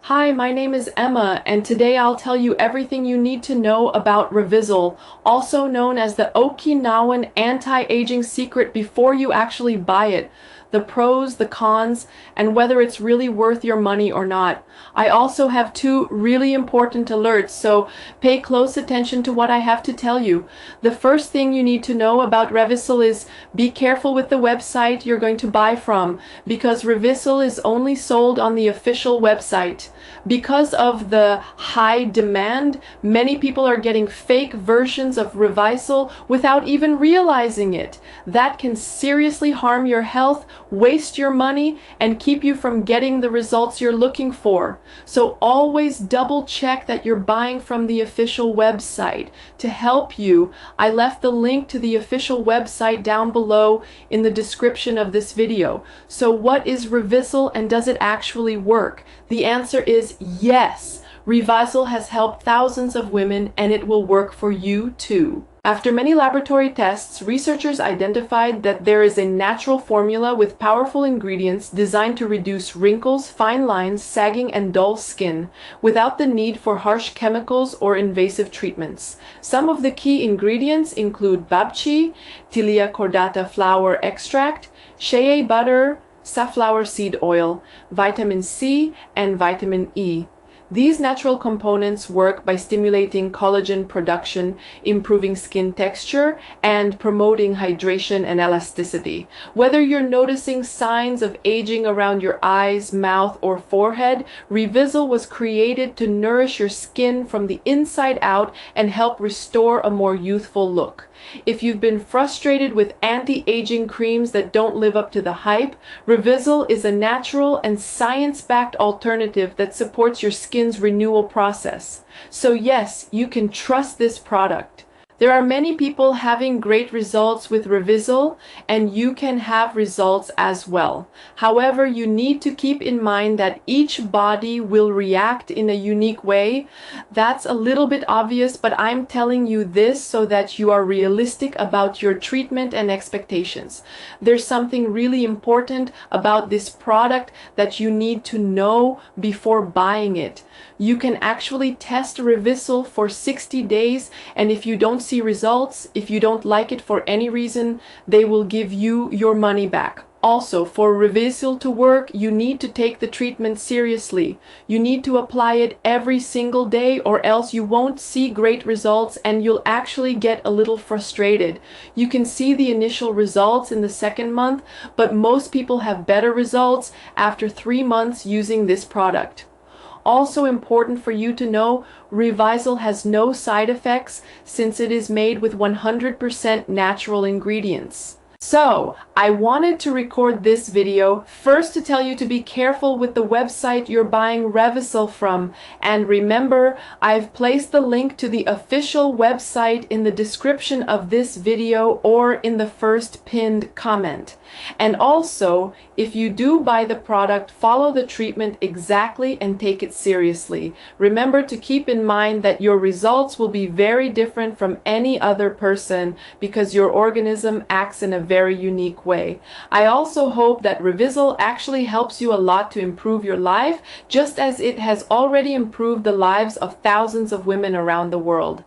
Hi, my name is Emma, and today I'll tell you everything you need to know about Revisil, also known as the Okinawan anti-aging secret before you actually buy it. The pros, the cons, and whether it's really worth your money or not. I also have two really important alerts, so pay close attention to what I have to tell you. The first thing you need to know about Revisil is be careful with the website you're going to buy from, because Revisil is only sold on the official website. Because of the high demand, many people are getting fake versions of Revisil without even realizing it. That can seriously harm your health, waste your money, and keep you from getting the results you're looking for. So always double check that you're buying from the official website. To help you, I left the link to the official website down below in the description of this video. So what is Revisil and does it actually work? The answer is yes. Revisil has helped thousands of women and it will work for you too. After many laboratory tests, researchers identified that there is a natural formula with powerful ingredients designed to reduce wrinkles, fine lines, sagging, and dull skin without the need for harsh chemicals or invasive treatments. Some of the key ingredients include babchi, Tilia cordata flower extract, shea butter, safflower seed oil, vitamin C, and vitamin E. These natural components work by stimulating collagen production, improving skin texture, and promoting hydration and elasticity. Whether you're noticing signs of aging around your eyes, mouth, or forehead, Revisil was created to nourish your skin from the inside out and help restore a more youthful look. If you've been frustrated with anti-aging creams that don't live up to the hype, Revisil is a natural and science-backed alternative that supports your skin's renewal process. So yes, you can trust this product. There are many people having great results with Revisil, and you can have results as well. However, you need to keep in mind that each body will react in a unique way. That's a little bit obvious, but I'm telling you this so that you are realistic about your treatment and expectations. There's something really important about this product that you need to know before buying it. You can actually test Revisil for 60 days, and if you don't see results, if you don't like it for any reason, they will give you your money back. Also, for Revisil to work, you need to take the treatment seriously. You need to apply it every single day, or else you won't see great results and you'll actually get a little frustrated. You can see the initial results in the second month, but most people have better results after 3 months using this product. Also important for you to know, Revisil has no side effects since it is made with 100% natural ingredients. So, I wanted to record this video first to tell you to be careful with the website you're buying Revisil from, and remember, I've placed the link to the official website in the description of this video or in the first pinned comment. And also, if you do buy the product, follow the treatment exactly and take it seriously. Remember to keep in mind that your results will be very different from any other person because your organism acts in a very unique way. I also hope that Revisil actually helps you a lot to improve your life, just as it has already improved the lives of thousands of women around the world.